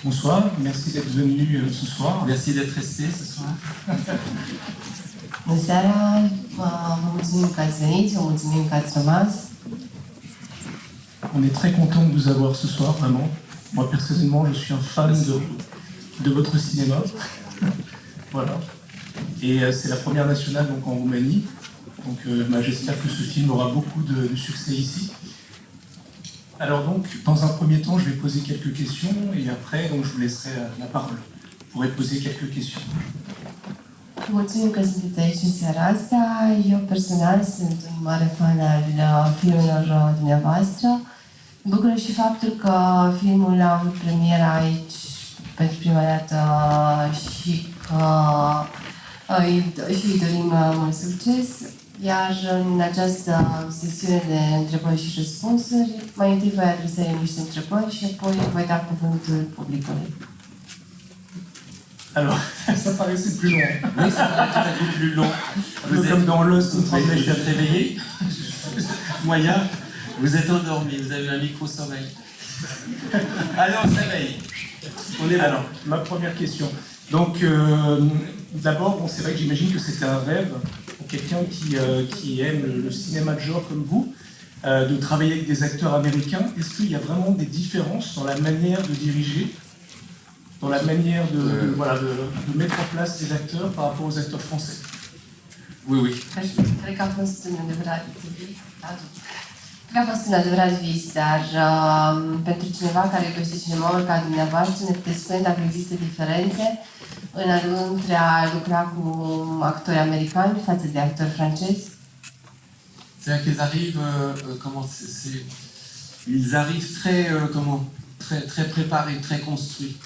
Bonsoir, merci d'être venu ce soir. Merci d'être resté ce soir. Bună seara, vă mulțumim că ați venit, vă mulțumim că ați rămas. On est très content de vous avoir ce soir, vraiment. Moi, personnellement, je suis un fan de votre cinéma. Voilà. Et c'est la première nationale donc, en Roumanie. Donc j'espère que ce film aura beaucoup de succès ici. Alors donc, dans un premier temps, je vais poser quelques questions et après, donc, je vous laisserai la parole. Vous pourrez poser quelques questions. Mulțumim că sunteți aici în seara asta. Eu personal sunt un mare fan al filmelor dumneavoastră. Mă bucură și faptul că filmul a avut premiera aici pentru prima dată și că îi dorim mult succes. Iar în această sesiune de întrebări și răspunsuri, mai întâi voi adresa niște întrebări și apoi voi da cuvântul publicului. Alors, ça paraissait plus long. Oui, ça paraît tout à coup plus long. Vous êtes comme dans Lost, je suis réveillé. Moyen, vous êtes endormi, vous avez un micro-sommeil. Allez, on se réveille. On est alors, ma première question. Donc, d'abord, bon, c'est vrai que j'imagine que c'était un rêve pour quelqu'un qui aime le cinéma de genre comme vous, de travailler avec des acteurs américains. Est-ce qu'il y a vraiment des différences dans la manière de diriger, dans la manière de mettre en place des acteurs par rapport aux acteurs français? Oui, oui. Cred că a fost un adevărat vis, dar pentru cineva care iubește cinemaul ca dumneavoastră, ne puteți spune dacă există diferențe între a lucra cu actori americani față de actori francezi? C'est-à-dire qu'ils arrivent, ils arrivent très préparés, très construits.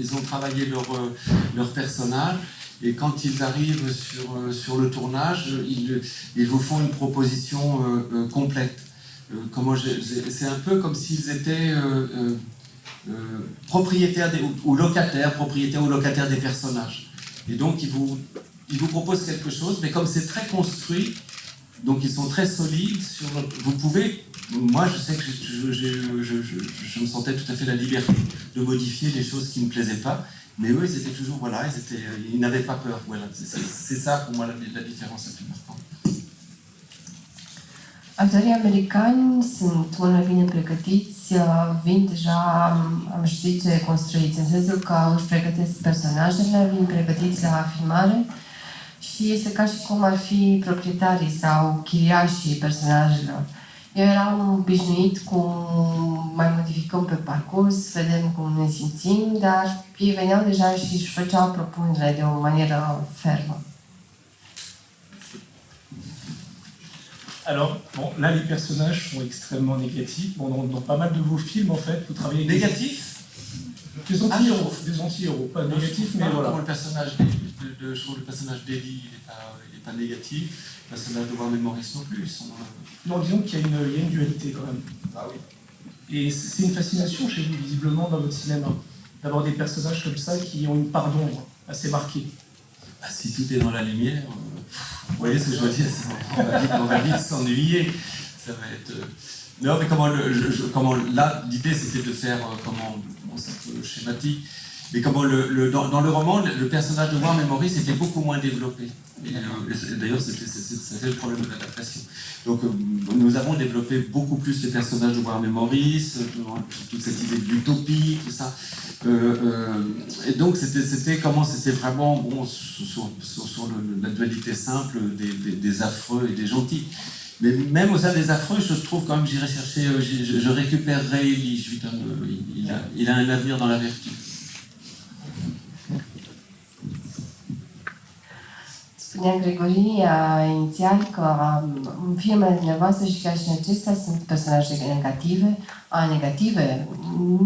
Ils ont travaillé leur personnage. Et quand ils arrivent sur le tournage, ils vous font une proposition complète. C'est un peu comme s'ils étaient propriétaires ou locataires des personnages. Et donc ils vous proposent quelque chose, mais comme c'est très construit, donc ils sont très solides. Vous pouvez, moi je sais que je me sentais tout à fait la liberté de modifier les choses qui ne me plaisaient pas. Mais eux, ils étaient toujours, voilà, ils n'avaient pas peur. Voilà. C'est ça, pour moi, la différence la plus marquante. Actorii americani sunt mult mai bine pregătiți, vin deja, am știut ce construiți, în sensul că își pregătesc personajele, vin pregătiți la filmare și este ca și cum ar fi proprietarii sau chiriașii personajelor. Eu eram obișnuit cu mai modificăm pe parcurs, vedem cum ne simțim, dar ei veneau deja și își făceau propunerile de o manieră fermă. Alors, bon, là, les personnages sont extrêmement négatifs. Bon, dans pas mal de vos films, en fait, vous travaillez avec Négatifs? Des anti-héros, des anti-héros, pas négatifs, mais voilà. Le personnage je trouve le personnage d'Elie, il n'est pas négatif. Le personnage de Warren Morris non plus. Non, disons qu'il y a une dualité quand même. Ah oui. Et c'est une fascination chez vous, visiblement, dans votre cinéma, d'avoir des personnages comme ça qui ont une part d'ombre assez marquée. Ah, si tout est dans la lumière, vous voyez ce que je veux dire, on va vite s'ennuyer. Ça va être... Non, mais là, l'idée c'était de faire, c'est un peu schématique, mais dans le roman, le personnage de Warren Morris était beaucoup moins développé. D'ailleurs, c'était le problème de l'adaptation. Donc, nous avons développé beaucoup plus les personnages de Warren Morris, toute cette idée d'utopie, tout ça. Et donc, c'était vraiment bon, sur la dualité simple des affreux et des gentils. Mais même au sein des affreux, je trouve quand même, j'irai chercher, je récupérerai Elie, il a un avenir dans la vertu. Spunea Gregoria inițial că în filmele dumneavoastră și chiar și în acestea sunt personaje negative,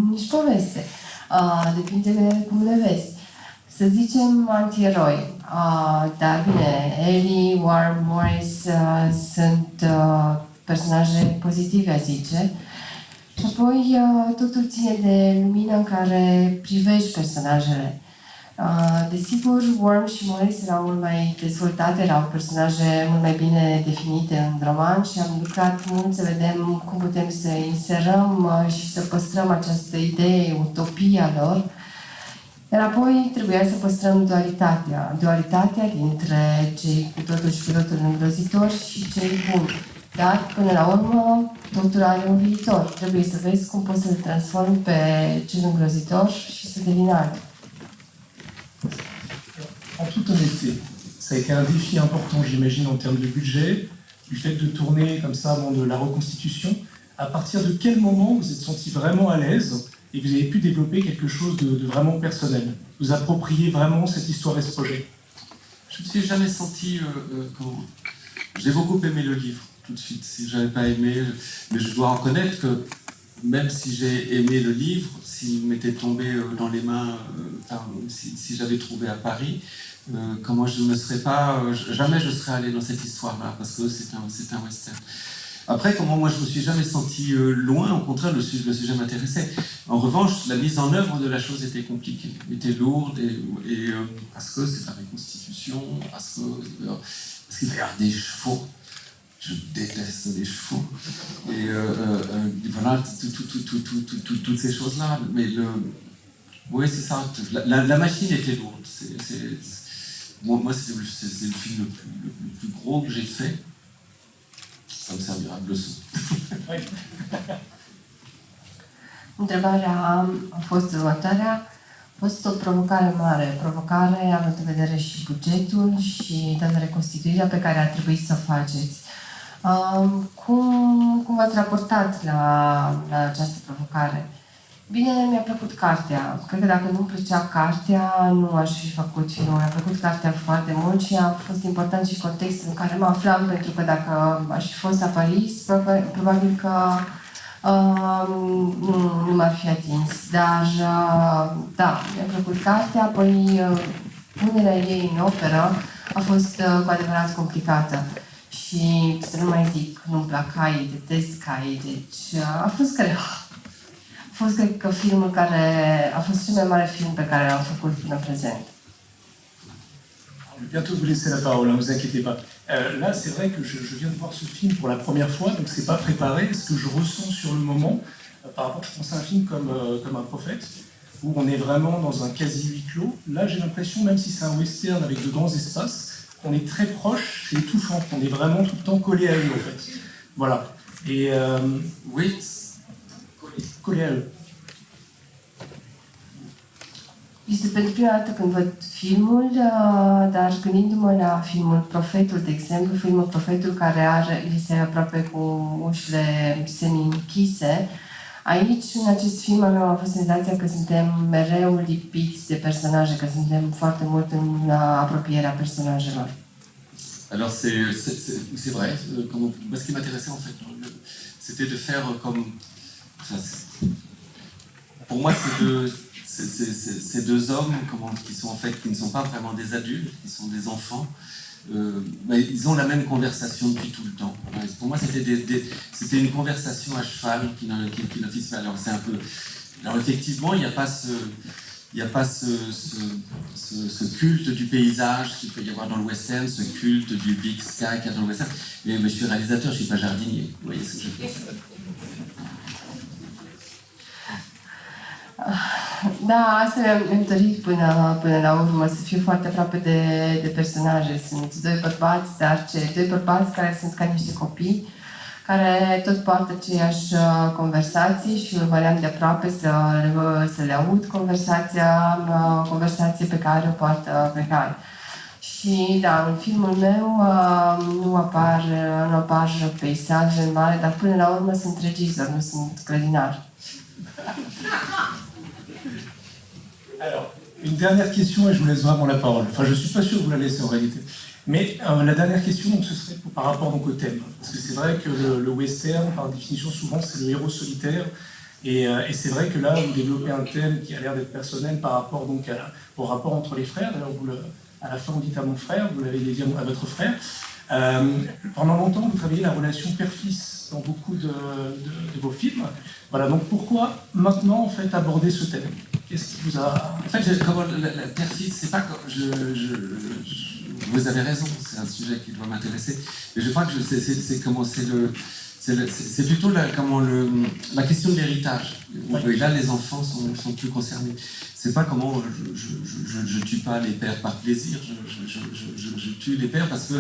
nici poveste. Depinde de cum le vezi. Să zicem anti-eroi. Dar bine, Ellie, Warren Morris sunt personaje pozitive, a zice. Și apoi totul ține de lumina în care privești personajele. Desigur, Worm și Morris erau mult mai dezvoltate, erau personaje mult mai bine definite în roman și am lucrat mult să vedem cum putem să inserăm și să păstrăm această idee, utopia lor. Iar apoi trebuia să păstrăm dualitatea dintre cei cu totul și cu totul îngrozitori și cei buni. Dar, până la urmă, totul are un viitor. Trebuie să vezi cum poți să-l transformi pe cel îngrozitor și să devină altul. En toute honnêteté, ça a été un défi important, j'imagine, en termes de budget, du fait de tourner comme ça avant de la reconstitution. À partir de quel moment vous êtes senti vraiment à l'aise et que vous avez pu développer quelque chose de vraiment personnel, vous approprier vraiment cette histoire et ce projet? Je ne me suis jamais senti... J'ai beaucoup aimé le livre, tout de suite. Si je n'avais pas aimé... Mais je dois reconnaître que même si j'ai aimé le livre, s'il m'était tombé dans les mains, si j'avais trouvé à Paris, comment je ne serais pas... Jamais je serais allé dans cette histoire-là, parce que c'est un western. Après, comment moi je me suis jamais senti loin, au contraire, je me suis jamais intéressé. En revanche, la mise en œuvre de la chose était compliquée, était lourde, et parce que c'est la reconstitution, parce qu'il va y avoir des chevaux. Je déteste les chevaux. Et voilà, toutes ces choses-là. Mais oui, c'est ça. La machine était lourde. Moi, c'est le film le plus gros que j'ai fait. Ça me servira de leçon. Întrebarea a fost următoarea. A fost o provocare mare, având în vedere și bugetul și toată reconstituirea pe care a trebuit să o faceți. Cum v-ați raportat la această provocare? Bine, mi-a plăcut cartea. Cred că dacă nu-mi plăcea cartea, nu aș fi făcut filmul. Mi-a plăcut cartea foarte mult și a fost important și contextul în care mă aflam, pentru că dacă aș fi fost la Paris, probabil că nu m-ar fi atins. Dar, da, mi-a plăcut cartea, apoi punerea ei în operă a fost cu adevărat complicată. Și să nu mai zic, nu-mi plac caii, detest caii, deci a fost greu. A fost, cred că, filmul care a fost cel mai mare film pe care l-am făcut până în prezent. Je vais bientôt vous laisser la parole, ne vous inquiétez pas. Là, c'est vrai que je viens de voir ce film pour la première fois, donc c'est pas préparé. Ce que je ressens sur le moment, par rapport, je pense à un film comme Un prophète, où on est vraiment dans un quasi huis clos. Là, j'ai l'impression, même si c'est un western avec de grands espaces, on est très proche, c'est étouffant, on est vraiment tout le temps collé à eux, en fait. Voilà. Et oui, collé à eux. Este pentru prima dată când văd filmul, dar gândindu-mă la filmul Profetul, de exemplu, filmul Profetul care este aproape cu ușile semi-închise, aici, în acest film, am avut senzația că suntem mereu lipiți de personaje, că suntem foarte mult în apropierea personajelor. Alors c'est vrai, moi ce qui m'intéressait en fait, c'était de faire comme... Pour moi, ces deux hommes qui sont en fait, qui ne sont pas vraiment des adultes, qui sont des enfants, mais ils ont la même conversation depuis tout le temps. Pour moi, c'était une conversation à cheval qui n'en fixe pas. Alors c'est un peu... Alors effectivement, il n'y a pas ce culte du paysage qu'il peut y avoir dans le western, ce culte du big sky qu'il y a dans le western. Mais je suis réalisateur, je ne suis pas jardinier. Vous voyez ce que je veux dire? Da, asta mi-am dorit până la urmă, să fiu foarte aproape de personaje. Sunt doi bărbați, dar doi bărbați care sunt ca niște copii, care tot poartă aceeași conversații și urmăream de aproape să le aud conversație pe care o poartă pe cai. Și da, în filmul meu nu apar peisaje mari, dar până la urmă sunt regizor, nu sunt grădinar. Alors, une dernière question et je vous laisse vraiment la parole. Enfin, je ne suis pas sûr que vous la laissez en réalité. Mais la dernière question, donc, ce serait par rapport donc, au thème. Parce que c'est vrai que le western, par définition, souvent, c'est le héros solitaire. Et c'est vrai que là, vous développez un thème qui a l'air d'être personnel par rapport donc, au rapport entre les frères. D'ailleurs, à la fin, vous dites à mon frère, vous l'avez dit à votre frère. Pendant longtemps, vous travaillez la relation père-fils dans beaucoup de vos films. Voilà, donc pourquoi maintenant, en fait, aborder ce thème? Qu'est-ce qui vous a... En fait, comment la père-fils, c'est pas... vous avez raison, c'est un sujet qui doit m'intéresser. Mais je crois que c'est plutôt la question de l'héritage. Et là, les enfants sont plus concernés. C'est pas comment je tue pas les pères par plaisir, je tue les pères parce que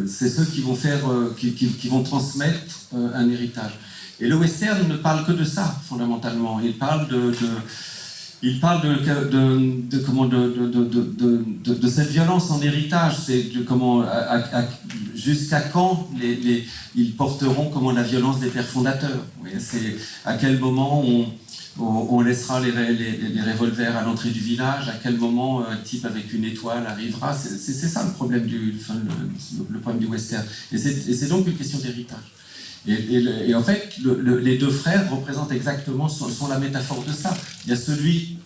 c'est ceux qui vont faire, qui vont transmettre un héritage. Et le western ne parle que de ça, fondamentalement. Il parle de cette violence en héritage. C'est jusqu'à quand ils porteront la violence des pères fondateurs. C'est à quel moment on laissera les revolvers à l'entrée du village, à quel moment un type avec une étoile arrivera. C'est ça le problème le problème du western. Et c'est donc une question d'héritage. Et en fait, les deux frères représentent exactement, sont la métaphore de ça. Il y a celui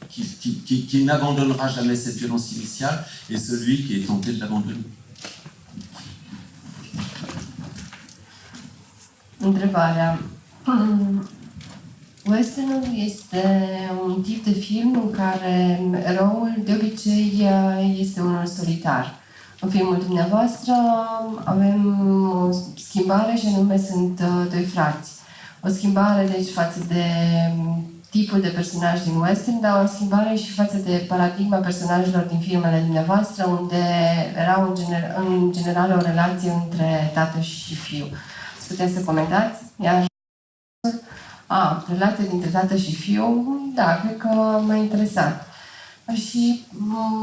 qui n'abandonnera jamais cette violence initiale et celui qui est tenté de l'abandonner. Întrebarea. Westernul este un tip de film în care eroul de obicei este unul solitar. În filmul dumneavoastră avem o schimbare și anume sunt doi frați. O schimbare deci față de tipul de personaj din western, dar o schimbare și față de paradigma personajelor din filmele dumneavoastră, unde era în general o relație între tată și fiu. Ați putea să comentați? Iar relația dintre tată și fiu, da, cred că m-a interesat. Și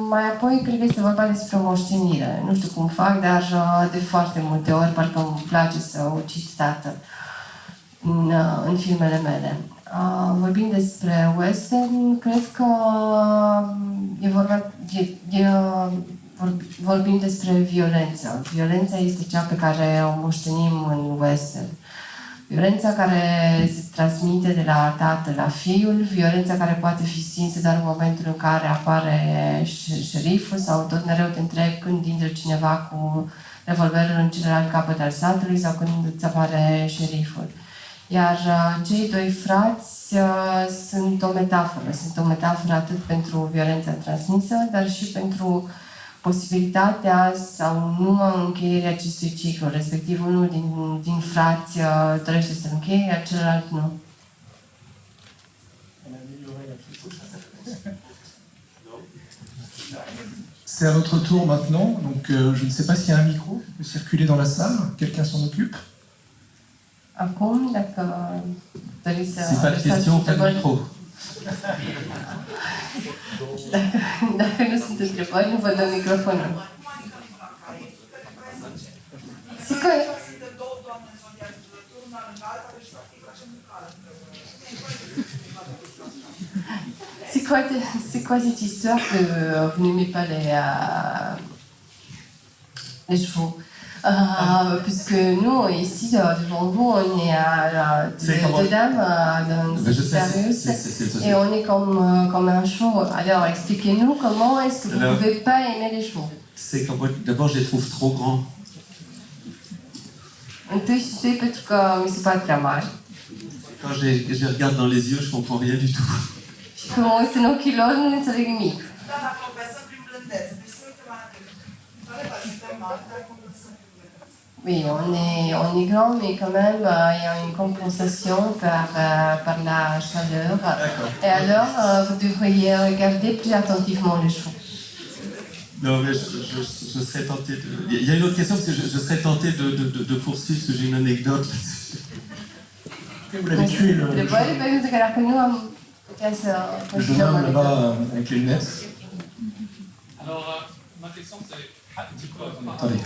mai apoi cred că este vorba despre o moștenire. Nu știu cum fac, dar de foarte multe ori parcă îmi place să ucid tatăl în filmele mele. Vorbind despre western, cred că vorbim despre violență. Violența este cea pe care o moștenim în western. Violența care se transmite de la tată la fiul, violența care poate fi stinsă doar în momentul în care apare șeriful sau tot mereu te întrebi când intră cineva cu revolverul în celălalt capăt al satului sau când îți apare șeriful. Iar cei doi frați sunt o metaforă atât pentru violența transmisă, dar și pentru posibilitatea sau nu a încheierii acestui ciclu, respectiv unul din frați dorește să încheie, iar celălalt nu. C'est à votre tour maintenant, donc je ne sais pas s'il y a un micro qui peut circuler dans la salle, quelqu'un s'en occupe. Acum, dacă doriți să... C'est pas de question, pas de micro. Dacă nu sunt întrebări, nu vă dau microfonul. C'est quoi cette histoire que vous n'aimez pas les chevaux? Puisque nous, ici, devant vous, on est à deux dames dans Sirius et on est comme un chevaux. Alors, expliquez-nous comment est-ce que vous ne pouvez pas aimer les chevaux? C'est que d'abord, je les trouve trop grands. Întâi și întâi pentru că mi se par prea mari. Quand je les regarde dans les yeux, je comprends rien du tout. Și când mă uit în ochii lor, nu înțeleg nimic. Oui, on est grand, mais quand même, il y a une compensation par la chaleur. Et alors, vous devriez regarder plus attentivement les chevaux. Non, mais je serais tenté de... Il y a une autre question, parce que je serais tenté de poursuivre, parce que j'ai une anecdote là-dessus. Vous l'avez tué, le jeune homme là-bas avec les lunettes. Alors, ma question c'est... Attendez.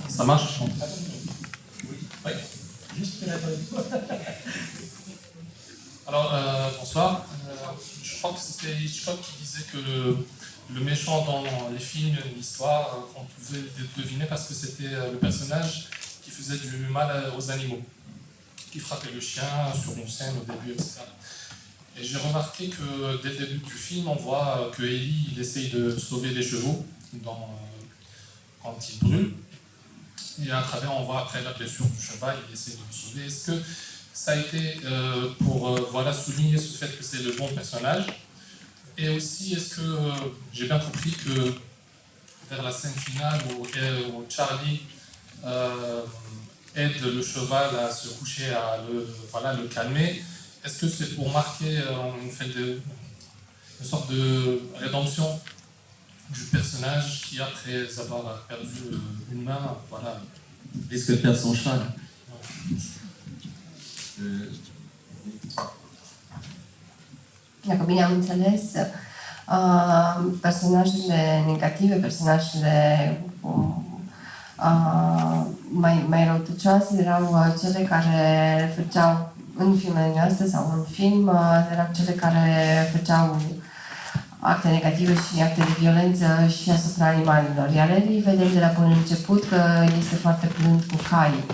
Ça marche? Oui. Alors, bonsoir. Je crois que c'était Hitchcock qui disait que le méchant dans les films, l'histoire, on pouvait deviner parce que c'était le personnage qui faisait du mal aux animaux, qui frappait le chien sur une scène au début, etc. Et j'ai remarqué que dès le début du film, on voit que Ellie il essaye de sauver les chevaux quand il brûle. Et à travers, on voit après la blessure du cheval, il essaie de le sauver. Est-ce que ça a été pour souligner ce fait que c'est le bon personnage? Et aussi, est-ce que j'ai bien compris que vers la scène finale où Charlie aide le cheval à se coucher, à le calmer, est-ce que c'est pour marquer une sorte de rédemption du personnage qui, après avoir perdu une main, risque de perdre son cheval? Dacă bine am înțeles, personajele negative, personajele mai răutăcioase erau cele care făceau, în filmele noastre sau în film, erau cele care făceau acte negative și acte de violență și asupra animalelor. Iar Ellie vedem de la bun început că este foarte blând cu cai.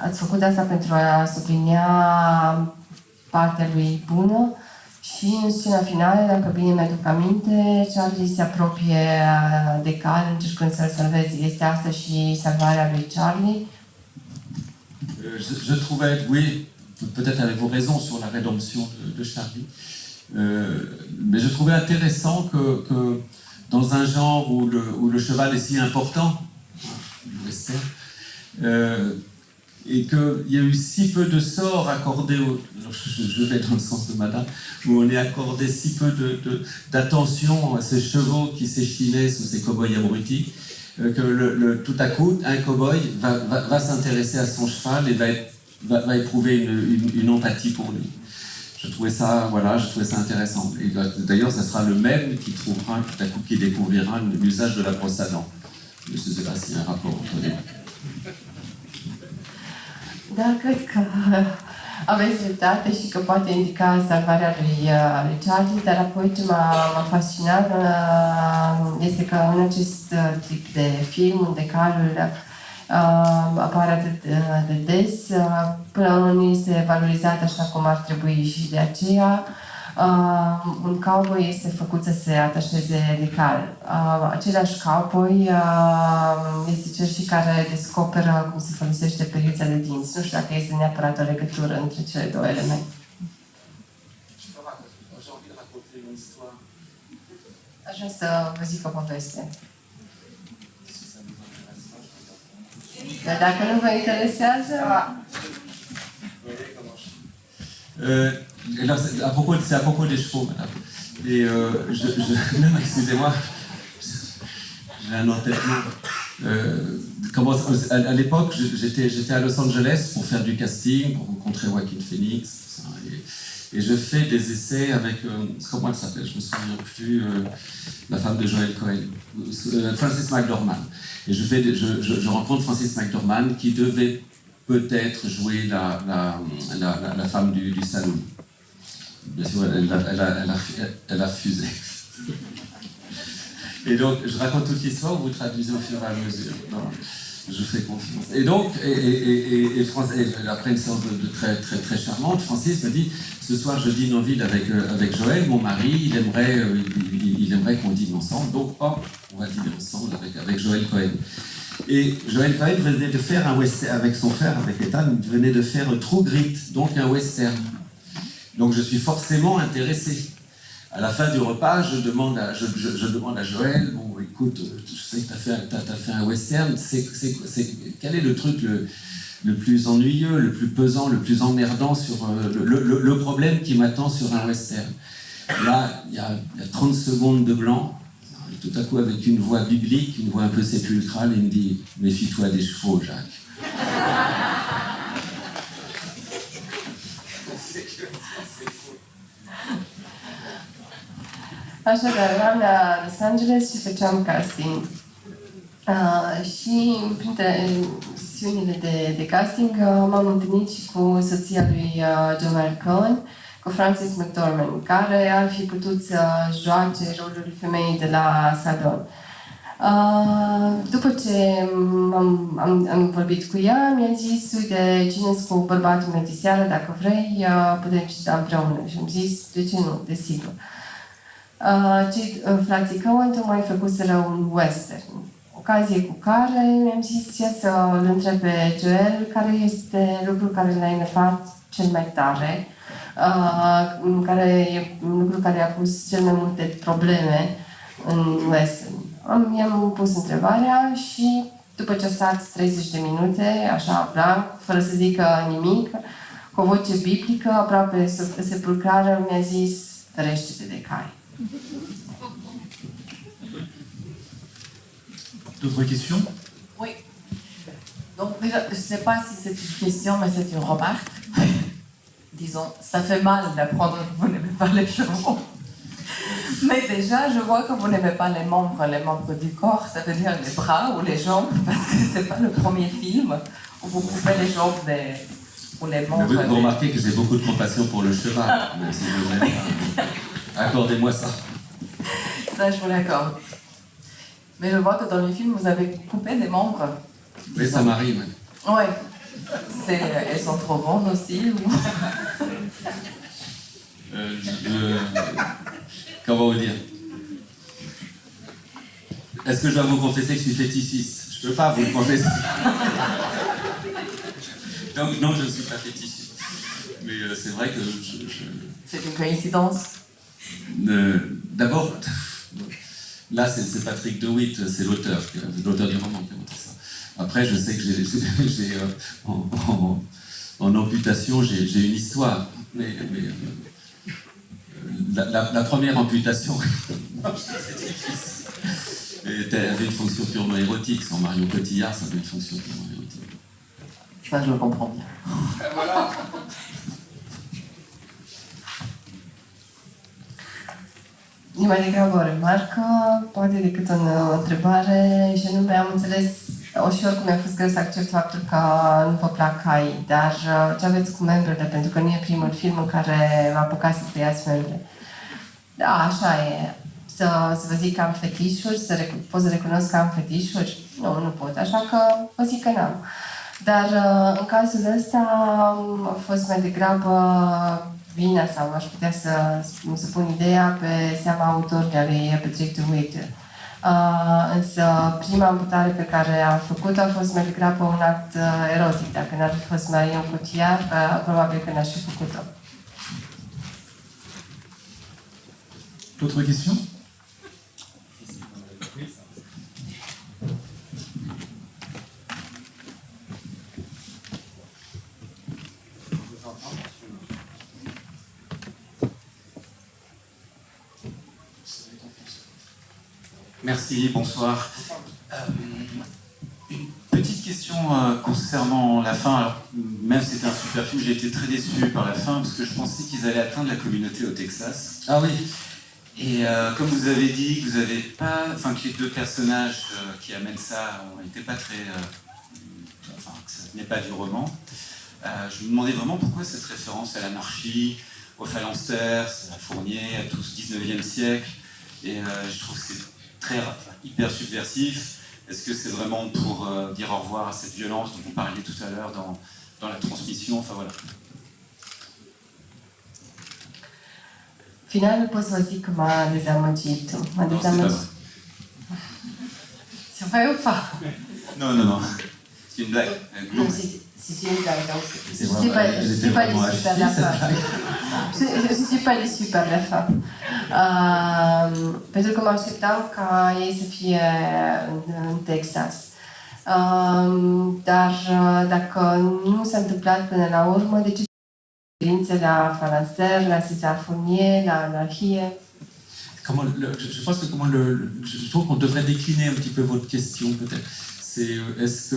Ați făcut asta pentru a sublinia partea lui bună și în scena finală, dacă bine mi-aduc aminte, Charlie se apropie de cal încercând să-l salveze. Este asta și salvarea lui Charlie? Je trouvais, oui, peut-être avez-vous raison sur la rédemption de Charlie, mais je trouvais intéressant que dans un genre où le cheval est si important, le western, et qu'il y a eu si peu de sorts accordés, je vais dans le sens de madame, où on est accordé si peu d'attention à ces chevaux qui s'échinaient sous ces cow-boys abrutis, que tout à coup, un cow-boy va s'intéresser à son cheval et va éprouver une empathie pour lui. Je trouvais ça intéressant. Et d'ailleurs, ça sera le même qui trouvera, tout à coup, qui découvrira l'usage de la brosse à dents. Je ne sais pas s'il y a un rapport entre les deux. Da, cred că aveți dreptate și că poate indica salvarea lui Charlie, dar apoi ce m-a fascinat este că în acest tip de film, unde calul apare atât de des, până la urmă nu este valorizat așa cum ar trebui și de aceea un cowboy este făcut să se atașeze de cal. Același cowboy este cel și care descoperă cum se folosește periuța de dinți. Nu știu dacă este neapărat o legătură între cele două elemente. Aș vrea să vă zic o poveste. Dar dacă nu vă interesează... C'est à propos des chevaux, madame. Et même, excusez-moi, j'ai un entêtement. À l'époque, j'étais à Los Angeles pour faire du casting, pour rencontrer Joaquin Phoenix. Et je fais des essais avec, comment elle s'appelle, je ne me souviens plus, la femme de Joel Cohen, Frances McDormand. Et je rencontre Frances McDormand qui devait peut-être jouer la femme du saloon. Bien sûr, elle a refusé. Et donc, je raconte toute l'histoire, vous traduisez au fur et à mesure. Non, je fais confiance. Et donc, après une séance de très charmante, Francis me dit, ce soir je dîne en ville avec Joël, mon mari, il aimerait qu'on dîne ensemble, donc hop, on va dîner ensemble avec Joël Cohen. Et Joël Cohen venait de faire un western, avec son frère, avec Ethan, il venait de faire True Grit, donc un western. Donc je suis forcément intéressé. À la fin du repas, je demande à Joël, bon écoute, je sais que tu as fait un western, quel est le truc le plus ennuyeux, le plus pesant, le plus emmerdant sur le problème qui m'attend sur un western. Là, il y a 30 secondes de blanc, et tout à coup avec une voix biblique, une voix un peu sépulcrale, il me dit « Méfie-toi des chevaux, Jacques ». Așadar, eram la Los Angeles și făceam casting. Și printre sesiunile de casting m-am întâlnit și cu soția lui Joel Cohen, cu Frances McDormand, care ar fi putut să joace rolul femeii de la salon. După ce am vorbit cu ea, mi-a zis, uite, cine-s cu bărbatul meu diseară, dacă vrei, putem cita împreună. Și am zis, de ce nu, desigur. Cei frații Coen mai făcuseră un western. Ocazie cu care mi-am zis ce să-l întreb pe Joel care este lucrul care l-a enervat cel mai tare, care e lucrul care a pus cel mai multe probleme în western. I-am pus întrebarea și după ce a stat 30 de minute, așa, blanc, fără să zică nimic, cu o voce biblică, aproape sepulcrară, mi-a zis, ferește-te de cai. D'autres questions? Oui. Donc déjà, je ne sais pas si c'est une question, mais c'est une remarque. Disons, ça fait mal d'apprendre que vous n'aimez pas les chevaux. Mais déjà, je vois que vous n'aimez pas les membres du corps, ça veut dire les bras ou les jambes, parce que c'est pas le premier film où vous coupez les jambes ou les membres. Vous remarquez que j'ai beaucoup de compassion pour le cheval, même si je l'aime pas. Accordez-moi ça. Ça, je vous l'accorde. Mais je vois que dans le film, vous avez coupé des membres. Oui, ça m'arrive. Ouais. Elles sont trop grandes aussi ou... Comment vous dire? Est-ce que je dois vous confesser que je suis fétichiste? Je ne peux pas vous le confesser. Donc non, je ne suis pas fétichiste. Mais c'est vrai que C'est une coïncidence. D'abord, là c'est Patrick DeWitt, c'est l'auteur du roman qui a montré ça. Après, je sais que en amputation, j'ai une histoire. Mais la première amputation, c'est difficile. Avait une fonction purement érotique. Sans Marion Cotillard, ça avait une fonction purement érotique. Ça, je le comprends bien. Voilà. E mai degrabă o remarcă, poate decât o întrebare, și anume am înțeles și oricum mi-a fost greu să accept faptul că nu vă plac cai, dar ce aveți cu membrele, pentru că nu e primul film în care vă apucați să tăiați membre. Da, așa e. Să vă zic că am fetișuri, pot să recunosc că am fetișuri? Nu pot, așa că vă zic că n-am. Dar în cazul ăsta a fost mai degrabă vina sau aș putea să pun ideea pe seama autorului, a lui Patrick DeWitt. Însă prima amputare pe care am făcut-o a fost mai degrabă un act erotic. Dacă n-ar fi fost Marion Cotillard, probabil că n-aș fi făcut-o. D'autres questions? Merci, bonsoir. Une petite question concernant la fin. Alors, même si c'était un super film, j'ai été très déçu par la fin parce que je pensais qu'ils allaient atteindre la communauté au Texas. Ah oui. Et comme vous avez dit que vous avez pas, enfin que les deux personnages qui amènent ça n'étaient pas très, enfin que ça venait pas du roman. Je me demandais vraiment pourquoi cette référence à l'anarchie, aux phalanstères, à Fournier, à tout ce 19e siècle. Et je trouve que c'est hyper subversif. Est-ce que c'est vraiment pour dire au revoir à cette violence dont vous parliez tout à l'heure dans la transmission? Enfin voilà. Finalul pot să vă zic că m-a dezamăgit. M-a dezamăgit. C'est vrai ou pas? Non, non, non. C'est une blague. Non, c'est une blague. Donc, C'est vraiment pas déçue par la fin. Je ne suis pas déçue par la fin. Pentru că mă așteptam ca ei să fie în Texas. Dar dacă nu s-a întâmplat până la urmă, de ce la Phalanstère, la César Fournier, la anarchie? Je pense que je trouve qu'on devrait décliner un petit peu votre question peut-être. Est-ce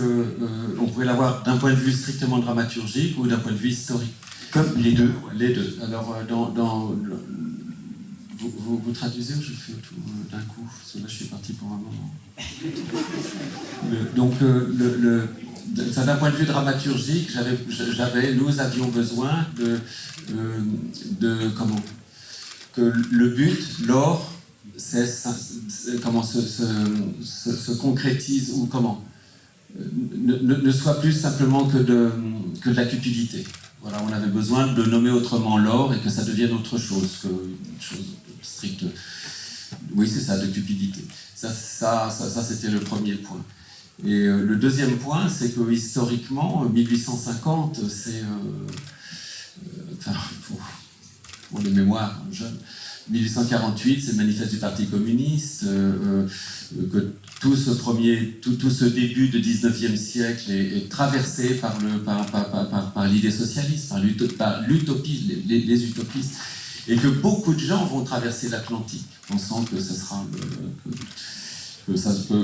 qu'on pourrait l'avoir d'un point de vue strictement dramaturgique ou d'un point de vue historique? Comme les deux. Les deux. Alors, vous traduisez ou je fais tout d'un coup? Parce que là, je suis parti pour un moment. D'un point de vue dramaturgique, nous avions besoin que le but, l'or, comment se concrétise ou comment ne soit plus simplement que de la cupidité. Voilà, on avait besoin de nommer autrement l'or et que ça devienne autre chose qu'une chose stricte. Oui, c'est ça, de cupidité. Ça c'était le premier point. Et le deuxième point, c'est que historiquement, 1850, c'est... enfin, pour les mémoires jeunes, 1848, c'est le manifeste du Parti communiste, que tout ce début du 19e siècle est traversé par l'idée socialiste, par l'utopie, les utopistes, et que beaucoup de gens vont traverser l'Atlantique, pensant que ce sera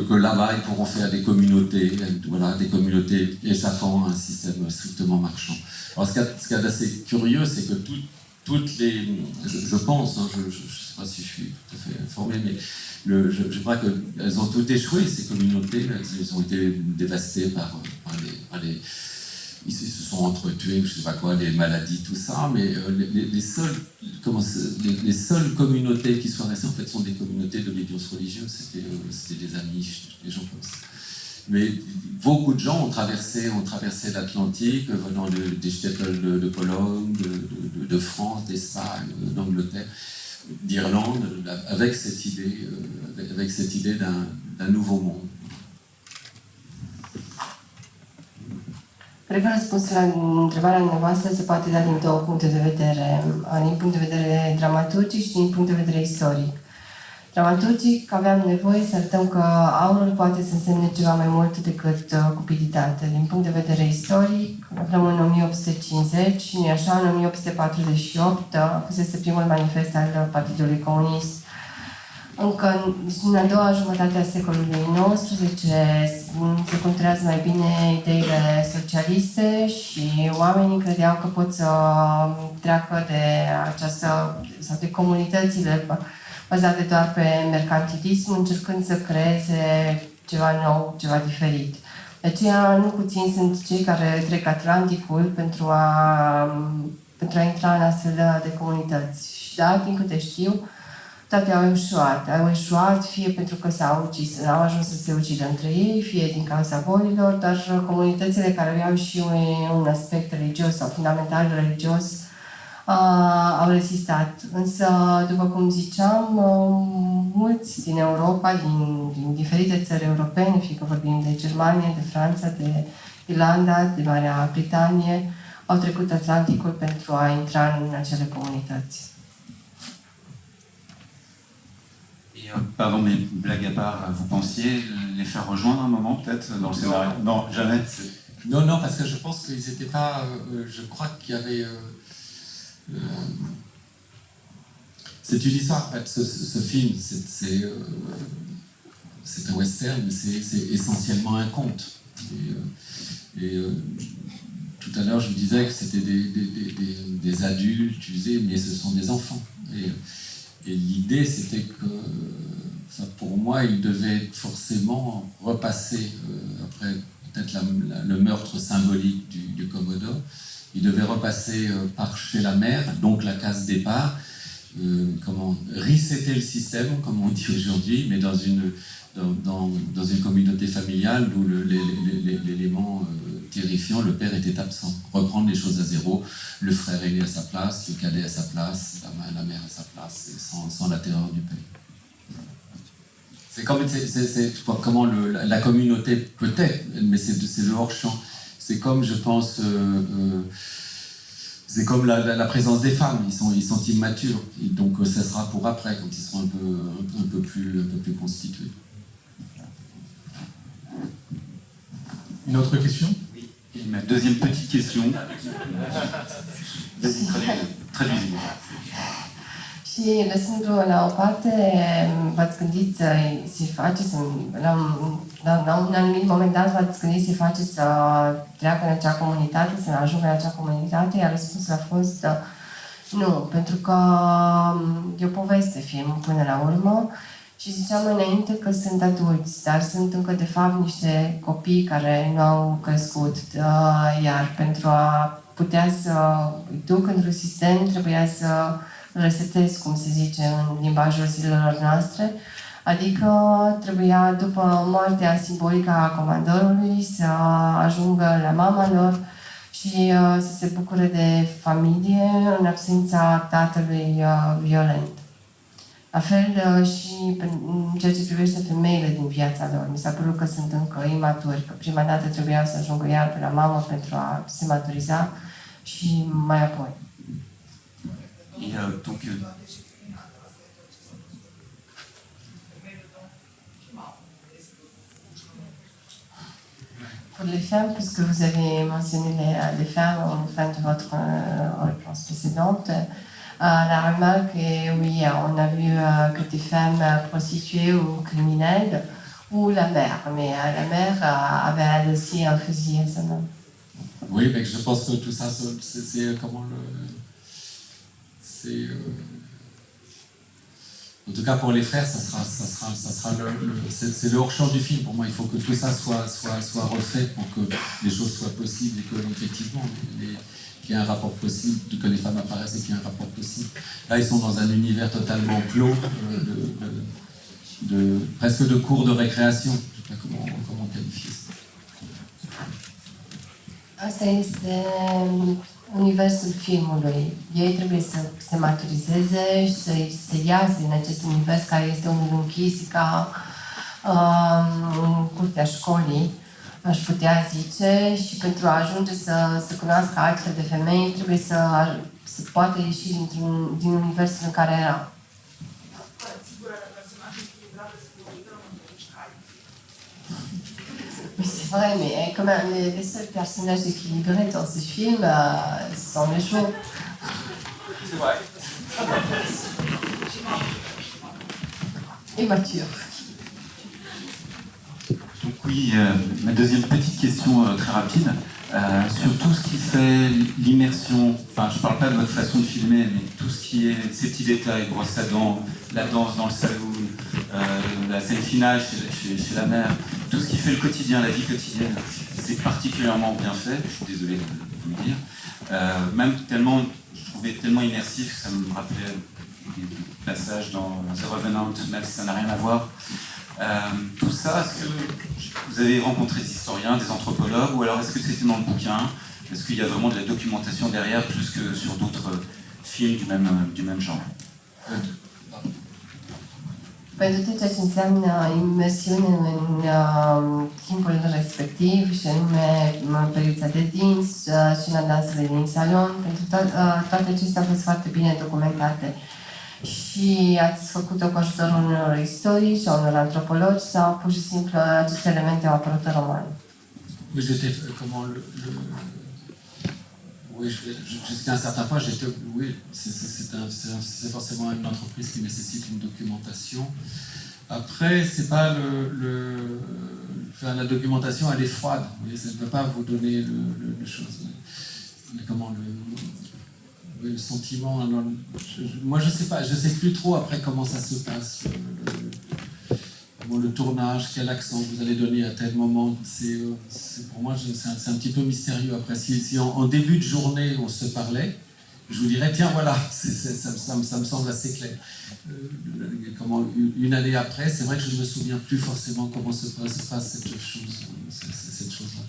que là-bas ils pourront faire des communautés, voilà, des communautés échappant à un système strictement marchand. Alors ce qu'il y a d'assez curieux, c'est que toutes les... Je pense, hein, je ne sais pas si je suis tout à fait informé, mais je crois qu'elles ont toutes échoué, ces communautés. Elles ont été dévastées par les... Ils se sont entretués, je ne sais pas quoi, les maladies, tout ça, mais les seules communautés qui soient restées, en fait, sont des communautés d'obédience religieuse, c'était des Amish, des gens comme ça. Mais beaucoup de gens ont traversé l'Atlantique, venant des shtetl de Pologne, de France, d'Espagne, d'Angleterre, d'Irlande, avec cette idée d'un nouveau monde. Cred că răspunsul la întrebarea dumneavoastră se poate da din două puncte de vedere, din punct de vedere dramaturgic și din punct de vedere istoric. Dramaturgic, aveam nevoie să arătăm că aurul poate să însemne ceva mai mult decât cupiditate. Din punct de vedere istoric, aflăm în 1850 și nu așa, în 1848 fusese primul manifest al Partidului Comunist. Încă în a doua jumătate a secolului XIX se conturează mai bine ideile socialiste și oamenii credeau că pot să treacă de această, sau de comunitățile bazate doar pe mercantilism, încercând să creeze ceva nou, ceva diferit. De aceea, nu puțin sunt cei care trec Atlanticul pentru a intra în astfel de comunități. Și da, din câte știu, toate au eșuat. Au eșuat fie pentru că s-au ucis, n-au ajuns să se ucidă între ei, fie din cauza bolilor, dar comunitățile care aveau și un aspect religios sau fundamental religios au rezistat. Însă, după cum ziceam, mulți din Europa, din diferite țări europene, fie că vorbim de Germania, de Franța, de Irlanda, de Marea Britanie, au trecut Atlanticul pentru a intra în acele comunități. Pardon, mais blague à part, vous pensiez les faire rejoindre un moment, peut-être, dans le scénario? Non, jamais. Non, parce que je pense qu'ils n'étaient pas... je crois qu'il y avait... c'est une histoire, en fait, ce film, c'est un western, mais c'est essentiellement un conte. Et tout à l'heure, je vous disais que c'était des adultes, tu disais, mais ce sont des enfants. Et l'idée, c'était que, pour moi, il devait forcément repasser, après peut-être le meurtre symbolique du Commodore, il devait repasser par chez la mère, donc la case départ, resetter le système, comme on dit aujourd'hui, mais dans une communauté familiale où l'élément terrifiant, le père était absent. Reprendre les choses à zéro, le frère aîné à sa place, le cadet à sa place, la mère à sa place, sans la terreur du père. C'est comment la communauté peut-être, mais c'est le hors-champ. C'est comme, je pense, c'est comme la présence des femmes. Ils sont immatures, et donc ça sera pour après, quand ils seront un peu plus constitués. Une autre question? Oui. Et ma deuxième petite question. Vas-y, traduis-moi. Și lăsându-o la o parte, v-ați gândit să-i faceți, la un anumit moment dat v-ați gândit să-i faceți să treacă în acea comunitate, să ajungă în acea comunitate, iar răspunsul a fost nu, pentru că e o poveste film până la urmă și ziceam înainte că sunt adulți, dar sunt încă de fapt niște copii care nu au crescut, iar pentru a putea să îi duc într-un sistem trebuia să resetez, cum se zice în limba limbajul zilelor noastre. Adică trebuia, după moartea simbolică a comandorului, să ajungă la mama lor și să se bucure de familie în absența tatălui violent. La fel și în ceea ce privește femeile din viața lor. Mi s-a părut că sunt încă imaturi, că prima dată trebuia să ajungă iar pe la mamă pentru a se maturiza și mai apoi. Donc, Pour les femmes, puisque vous avez mentionné les femmes en fin de votre réponse précédente, la remarque est oui, on a vu que des femmes prostituées ou criminelles, ou la mère, mais la mère avait elle aussi un fusil à sa main. Oui, mais je pense que tout ça, c'est comment le... C'est... En tout cas, pour les frères, ça sera c'est le hors-champ du film. Pour moi, il faut que tout ça soit refait pour que les choses soient possibles et que, effectivement, qu'il y ait un rapport possible, que les femmes apparaissent et qu'il y ait un rapport possible. Là, ils sont dans un univers totalement clos, presque de cours de récréation. Je ne sais pas comment qualifier ça. Asta este universul filmului. Ei trebuie să se maturizeze și să iasă din acest univers care este unul închis ca în curtea școlii, aș putea zice, și pentru a ajunge să cunoască altfel de femei trebuie să poată ieși din universul în care era. Oui, c'est vrai, mais quand même, les seuls personnages équilibrés dans ce film, ce sont les chevaux. C'est vrai. Et Mathieu. Donc oui, ma deuxième petite question très rapide, sur tout ce qui fait l'immersion, enfin je ne parle pas de votre façon de filmer, mais tout ce qui est ces petits détails, brosse à dents, la danse dans le saloon, la scène finale chez la mère, tout ce qui fait le quotidien, la vie quotidienne, c'est particulièrement bien fait, je suis désolé de vous le dire, même tellement, je trouvais tellement immersif que ça me rappelait des passages dans The Revenant, même si ça n'a rien à voir. Tout ça, est-ce que vous avez rencontré des historiens, des anthropologues, ou alors est-ce que c'était dans le bouquin? Est-ce qu'il y a vraiment de la documentation derrière, plus que sur d'autres films du même genre? Pentru tot ceea ce înseamnă imersiune în timpul respectiv, și anume periuța de dinți, scena dansului din salon, pentru toate acestea au fost foarte bine documentate. Și ați făcut-o cu ajutorul unor istorici, a unor antropologi, sau pur și simplu aceste elemente au apărut în roman? Oui, jusqu'à un certain point, oui, c'est forcément une entreprise qui nécessite une documentation. Après, c'est pas la documentation, elle est froide. Vous voyez, ça ne peut pas vous donner le sentiment. Moi, je sais pas, je sais plus trop après comment ça se passe. Le tournage, quel accent vous allez donner à tel moment, pour moi c'est un petit peu mystérieux. Après, si en début de journée on se parlait, je vous dirais tiens voilà, ça me semble assez clair. Une année après, c'est vrai que je ne me souviens plus forcément comment se passe cette chose-là.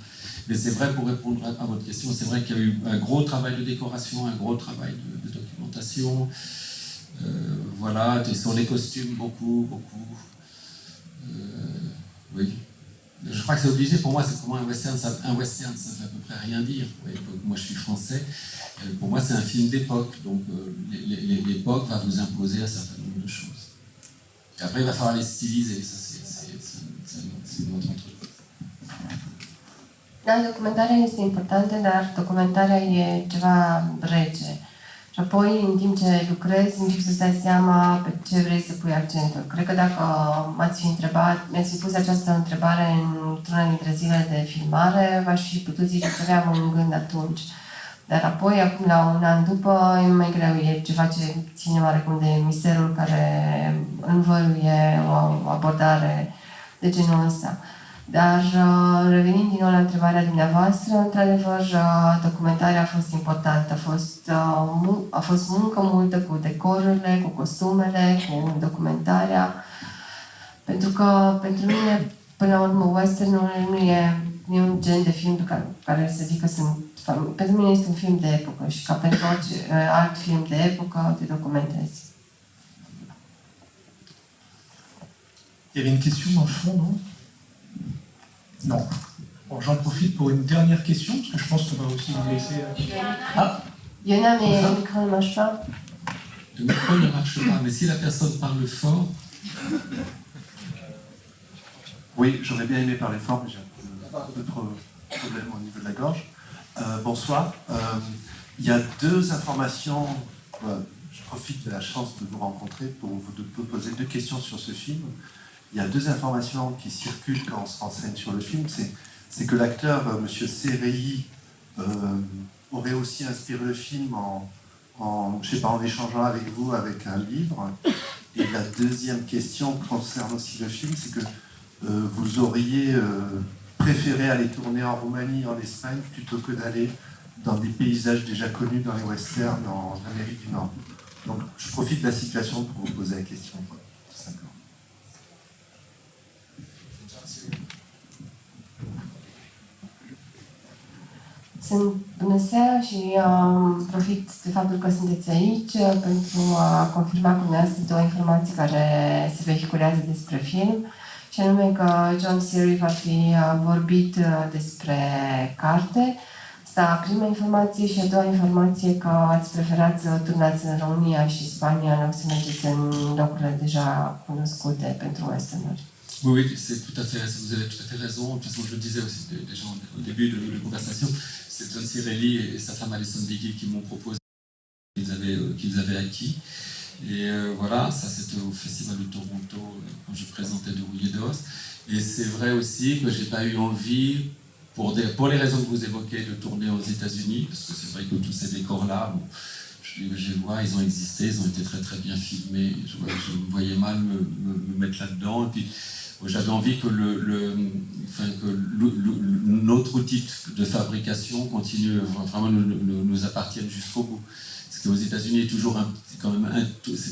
Mais c'est vrai, pour répondre à votre question, c'est vrai qu'il y a eu un gros travail de décoration, un gros travail de documentation. Voilà, sur les costumes, beaucoup. Oui. Je crois que c'est obligé, pour moi, c'est pour moi un western, ça fait à peu près rien dire. Moi, je suis français. Pour moi, c'est un film d'époque, donc l'époque va vous imposer un certain nombre de choses. Et après, il va falloir les styliser, ça c'est une autre entreprise. Da, documentarea este importantă, dar documentarea e ceva rece. Și apoi, în timp ce lucrezi, începi să-ți dai seama pe ce vrei să pui accentul. Cred că dacă mi-ați fi pus această întrebare într-una dintre zilele de filmare, v-aș fi putut zice ce aveam în gând atunci. Dar apoi, acum, la un an după, e mai greu. E ceva ce ține oarecum de misterul care învăluie o abordare de genul ăsta. Dar revenind din nou la întrebarea dumneavoastră, într-adevăr, documentarea a fost importantă. A fost muncă multă cu decorurile, cu costumele, cu documentarea. Pentru că, pentru mine, până la urmă, westernul nu e un gen de film care să zic că sunt... Pentru mine este un film de epocă și ca pentru orice alt film de epocă te documentezi. Il y avait une question dans le fond, non? Non. Bon, j'en profite pour une dernière question, parce que je pense qu'on va aussi vous laisser... Ah, Iona, mais le micro ne marche pas. Le micro ne marche pas, mais si la personne parle fort... Oui, j'aurais bien aimé parler fort, mais j'ai un peu de problème au niveau de la gorge. Bonsoir. Il y a deux informations. Je profite de la chance de vous rencontrer pour vous poser deux questions sur ce film. Il y a deux informations qui circulent quand on se renseigne sur le film. C'est que l'acteur, M. Serei, aurait aussi inspiré le film je sais pas, en échangeant avec vous avec un livre. Et la deuxième question concerne aussi le film, c'est que vous auriez préféré aller tourner en Roumanie, en Espagne, plutôt que d'aller dans des paysages déjà connus dans les westerns en Amérique du Nord. Donc je profite de la situation pour vous poser la question, tout simplement. Bună seara și profit de faptul că sunteți aici pentru a confirma cu dumneavoastră două informații care se vehiculează despre film, și anume că John Serey va fi vorbit despre carte. Asta prima informație, și a doua informație că ați preferat să turnați în România și Spania în loc să mergeți în locurile deja cunoscute pentru westernuri. Oui, oui, c'est tout à fait, vous avez tout à fait raison. De toute façon, je le disais aussi déjà au début de la conversation, c'est John Cirelli et sa femme Alison Biggie qui m'ont proposé qu'ils avaient acquis. Et voilà, ça c'était au Festival de Toronto quand je présentais De Rouillé d'Os. Et c'est vrai aussi que j'ai pas eu envie, pour les raisons que vous évoquez, de tourner aux États-Unis, parce que c'est vrai que tous ces décors-là, bon, je vois, ils ont existé, ils ont été très très bien filmés. Je me voyais mal me mettre là-dedans. Et puis j'avais envie que notre outil de fabrication continue, vraiment nous appartienne jusqu'au bout. Parce qu'aux États-Unis, c'est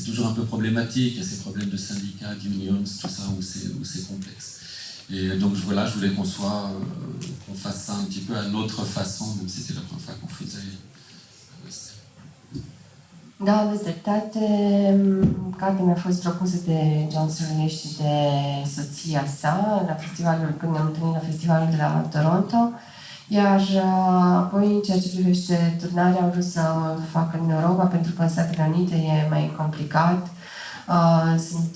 toujours un peu problématique. Il y a ces problèmes de syndicats, d'unions, tout ça, où c'est complexe. Et donc voilà, je voulais qu'on fasse ça un petit peu à notre façon, même si c'était la première fois qu'on faisait. Da, aveți dreptate. Cartea mi-a fost propusă de John Serey și de soția sa când ne-am întâlnit la festivalul de la Toronto. Iar apoi, în ceea ce privește turnarea, am vrut să o fac în Europa, pentru că în Statele Unite e mai complicat. Sunt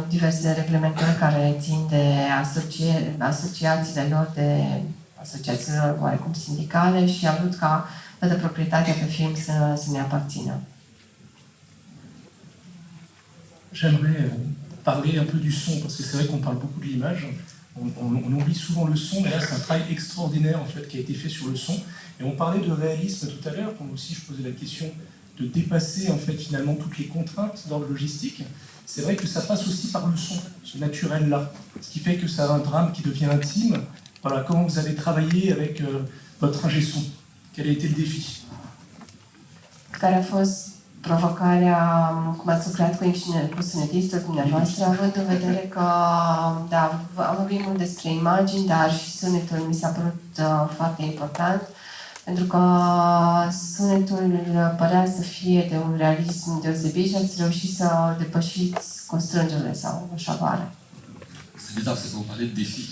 diverse reglementări care țin de asociațiile lor, de asociațiile oarecum sindicale, și am vrut ca toată proprietatea pe film să ne aparțină. J'aimerais parler un peu du son, parce que c'est vrai qu'on parle beaucoup de l'image. On oublie souvent le son, mais là c'est un travail extraordinaire en fait qui a été fait sur le son. Et on parlait de réalisme tout à l'heure, quand aussi je posais la question de dépasser en fait finalement toutes les contraintes d'ordre logistique. C'est vrai que ça passe aussi par le son, ce naturel-là, ce qui fait que ça a un drame qui devient intime. Voilà, comment vous avez travaillé avec votre ingé son? Quel a été le défi? Care a fost provocarea, cum ați lucrat cu sunetistul dumneavoastră, având în vedere că, da, am vorbit mult despre imagini, dar și sunetul mi s-a părut foarte important, pentru că sunetul părea să fie de un realism deosebit și ați reușit să depășiți constrângerile sau șavoare. C'est bizarre parce que vous parlez de défis.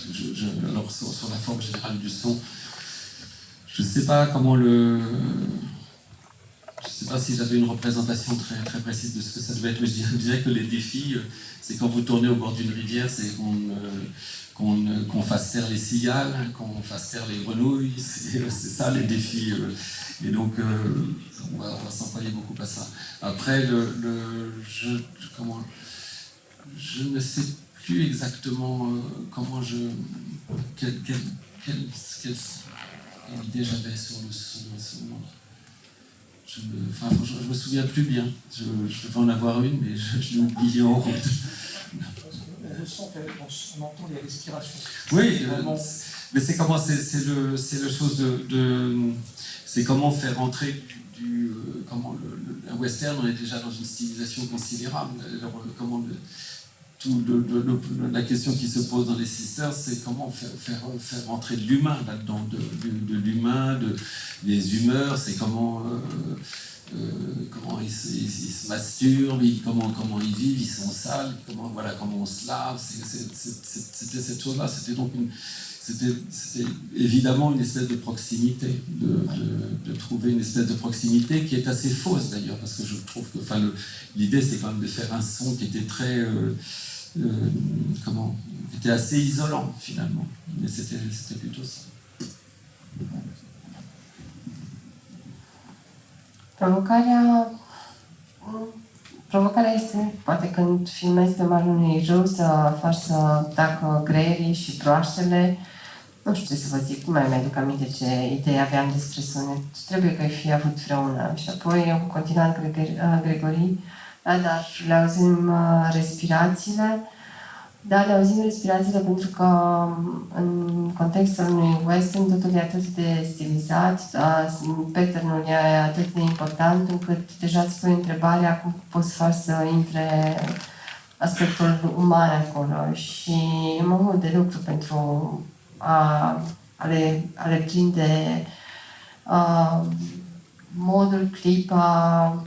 Alors sur la forme générale du son, je ne sais pas comment je ne sais pas si j'avais une représentation très, très précise de ce que ça devait être, mais je dirais que les défis, c'est quand vous tournez au bord d'une rivière, c'est qu'on fasse taire les cigales, qu'on fasse taire les grenouilles, c'est ça les défis. Et donc, on va s'employer beaucoup à ça. Après, je ne sais plus exactement quelle idée j'avais sur le son à ce moment-là. Je me souviens plus bien. Je devais en avoir une, mais je l'ai oubliée en route. le son, on entend les respirations. Oui, Vraiment- mais c'est comment, c'est le chose c'est comment faire entrer comment un western, on est déjà dans une stylisation considérable. Alors, comment la question qui se pose dans les Sisters, c'est comment faire entrer de l'humain là-dedans, de l'humain, des humeurs, c'est comment ils se masturbent, comment ils vivent, ils sont sales, comment on se lave, c'était cette chose-là, c'était évidemment une espèce de proximité, de trouver une espèce de proximité qui est assez fausse d'ailleurs, parce que je trouve que l'idée c'était quand même de faire un son qui était très qui était assez isolant finalement, mais c'était plutôt ça. Provocarea este, poate când filmezi pe malul unui râu, să faci să tacă greierii și proaștele. Nu știu ce să vă zic, nu mai mi-aduc aminte ce idee aveam despre sunet. Trebuie că ai fi avut vreuna. Și apoi eu continuam Gregorii, dar le auzim respirațiile. Da, le auzim respirațiile pentru că în contextul unui western totul e atât de stilizat, pattern-ul e atât de important încât deja îți pui întrebarea cum poți face să intre aspectul uman acolo și e mult de lucru pentru a le prinde modul, clipa,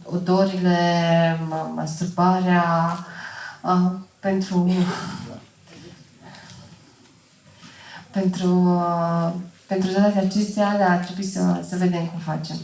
odorile, masturbarea, pentru toate acestea, dar ar trebui să vedem cum facem.